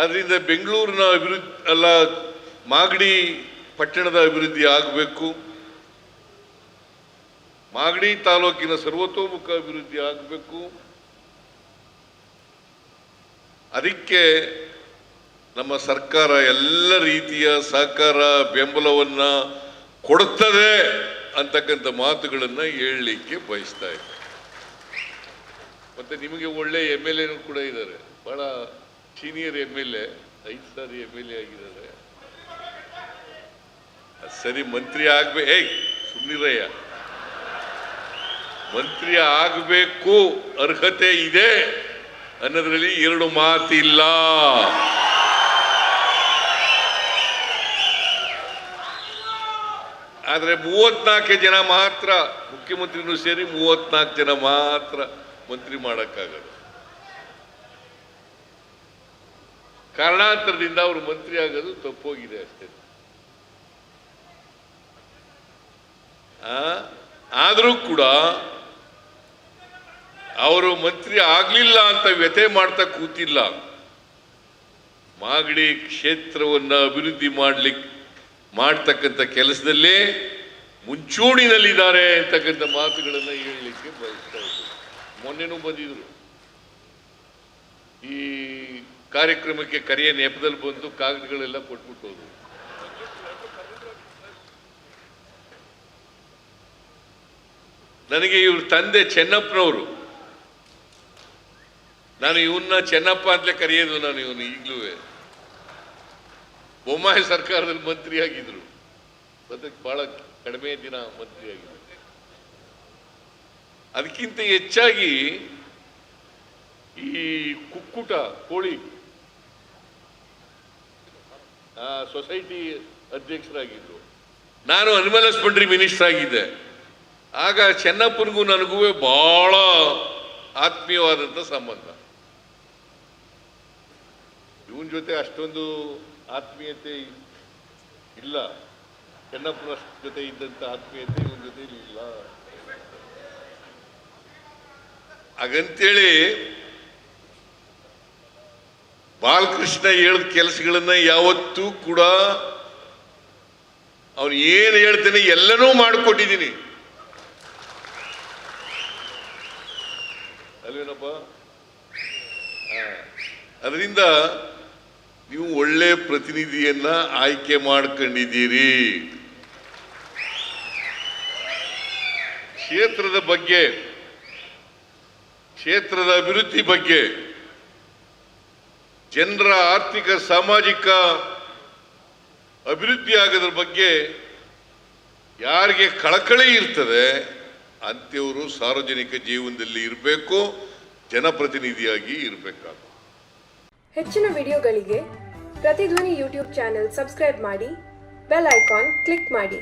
ಅದರಿಂದ ಬೆಂಗಳೂರಿನ ಅಭಿವೃದ್ಧಿ ಅಲ್ಲ, ಮಾಗಡಿ ಪಟ್ಟಣದ ಅಭಿವೃದ್ಧಿ ಆಗಬೇಕು, ಮಾಗಡಿ ತಾಲೂಕಿನ ಸರ್ವತೋಮುಖ ಅಭಿವೃದ್ಧಿ ಆಗಬೇಕು. ಅದಕ್ಕೆ ನಮ್ಮ ಸರ್ಕಾರ ಎಲ್ಲ ರೀತಿಯ ಸಹಕಾರ ಬೆಂಬಲವನ್ನ ಕೊಡುತ್ತದೆ ಅಂತಕ್ಕಂಥ ಮಾತುಗಳನ್ನು ಹೇಳಲಿಕ್ಕೆ ಬಯಸ್ತಾ ಇದ್ದಾರೆ. ಮತ್ತೆ ನಿಮಗೆ ಒಳ್ಳೆ MLA ಕೂಡ ಇದ್ದಾರೆ, ಬಹಳ ಸೀನಿಯರ್ MLA, 5 ಸಾರಿ MLA ಆಗಿದ್ದಾರೆ. ಸರಿ, ಮಂತ್ರಿ ಸುಮ್ಮನಿರಯ್ಯ, ಮಂತ್ರಿ ಆಗಬೇಕು, ಅರ್ಹತೆ ಇದೆ ಅನ್ನೋದ್ರಲ್ಲಿ 2 ಮಾತಿಲ್ಲ. ಆದರೆ 34 ಜನ ಮಾತ್ರ, ಮುಖ್ಯಮಂತ್ರಿನೂ ಸೇರಿ 34 ಜನ ಮಾತ್ರ ಮಂತ್ರಿ ಮಾಡೋಕ್ಕಾಗದು. ಕಾರಣಾಂತರದಿಂದ ಅವರು ಮಂತ್ರಿ ಆಗೋದು ತಪ್ಪೋಗಿದೆ ಅಷ್ಟೇ. ಆದರೂ ಕೂಡ ಅವರು ಮಂತ್ರಿ ಆಗಲಿಲ್ಲ ಅಂತ ವ್ಯಥೆ ಮಾಡ್ತಾ ಕೂತಿಲ್ಲ. ಮಾಗಡಿ ಕ್ಷೇತ್ರವನ್ನು ಅಭಿವೃದ್ಧಿ ಮಾಡ್ತಕ್ಕಂಥ ಕೆಲಸದಲ್ಲೇ ಮುಂಚೂಣಿನಲ್ಲಿದ್ದಾರೆ ಅಂತಕ್ಕಂಥ ಮಾತುಗಳನ್ನು ಹೇಳಲಿಕ್ಕೆ ಬಯಸ್ತಾ ಇದ್ದಾರೆ. ಮೊನ್ನೆನೂ ಬಂದಿದ್ರು, ಈ ಕಾರ್ಯಕ್ರಮಕ್ಕೆ ಕರೆಯ ನೆಪದಲ್ಲಿ ಬಂದು ಕಾಗದಗಳೆಲ್ಲ ಕೊಟ್ಬಿಟ್ಟು ಹೋದ್ರು. ನನಗೆ ಇವ್ರ ತಂದೆ ಚೆನ್ನಪ್ಪನವರು, ನಾನು ಇವನ್ನ ಚೆನ್ನಪ್ಪ ಅಂತಲೇ ಕರೆಯೋದು. ನಾನು ಇವನು ಈಗಲೂ ಬೊಮ್ಮಾಯಿ ಸರ್ಕಾರದಲ್ಲಿ ಮಂತ್ರಿ ಆಗಿದ್ರು, ಅದಕ್ಕೆ ಬಹಳ ಕಡಿಮೆ ದಿನ ಮಂತ್ರಿ ಆಗಿದ್ರು. ಅದಕ್ಕಿಂತ ಹೆಚ್ಚಾಗಿ ಈ ಕುಕ್ಕುಟ ಕೋಳಿ ಸೊಸೈಟಿ ಅಧ್ಯಕ್ಷರಾಗಿದ್ರು. ನಾನು ಅನಿಮಲ್ ಹಸ್ಬೆಂಡ್ರಿ ಮಿನಿಸ್ಟರ್ ಆಗಿದ್ದೆ. ಆಗ ಚೆನ್ನಪ್ಪನಿಗೂ ನನಗೂ ಬಹಳ ಆತ್ಮೀಯವಾದಂಥ ಸಂಬಂಧ. ಇವನ ಜೊತೆ ಅಷ್ಟೊಂದು ಆತ್ಮೀಯತೆ ಇಲ್ಲ, ಚೆನ್ನಪ್ಪನ ಜೊತೆ ಇದ್ದಂಥ ಆತ್ಮೀಯತೆ ಇವನ ಜೊತೆ ಇಲ್ಲ. ಹಾಗಂತೇಳಿ ಬಾಲಕೃಷ್ಣ ಹೇಳಿದ ಕೆಲಸಗಳನ್ನ ಯಾವತ್ತೂ ಕೂಡ ಅವನು ಏನು ಹೇಳ್ತಾನೆ ಎಲ್ಲನೂ ಮಾಡಿಕೊಟ್ಟಿದ್ದೀನಿ ಅಲ್ವೇನಪ್ಪ. ಅದರಿಂದ ನೀವು ಒಳ್ಳೆ ಪ್ರತಿನಿಧಿಯನ್ನ ಆಯ್ಕೆ ಮಾಡ್ಕೊಂಡಿದ್ದೀರಿ. ಕ್ಷೇತ್ರದ ಬಗ್ಗೆ, ಕ್ಷೇತ್ರದ ಅಭಿವೃದ್ಧಿ ಬಗ್ಗೆ, ಜನರ ಆರ್ಥಿಕ ಸಾಮಾಜಿಕ ಅಭಿವೃದ್ಧಿ ಆಗೋದ್ರ ಬಗ್ಗೆ ಯಾರಿಗೆ ಕಳಕಳಿ ಇರ್ತದೆ ಅಂಥವರು ಸಾರ್ವಜನಿಕ ಜೀವನದಲ್ಲಿ ಇರಬೇಕು, ಜನಪ್ರತಿನಿಧಿಯಾಗಿ ಇರಬೇಕಾಗುತ್ತೆ. ಹೆಚ್ಚಿನ ವಿಡಿಯೋಗಳಿಗೆ ಪ್ರತಿಧ್ವನಿ ಯೂಟ್ಯೂಬ್ ಚಾನೆಲ್ ಸಬ್ಸ್ಕ್ರೈಬ್ ಮಾಡಿ, ಬೆಲ್ ಐಕಾನ್ ಕ್ಲಿಕ್ ಮಾಡಿ.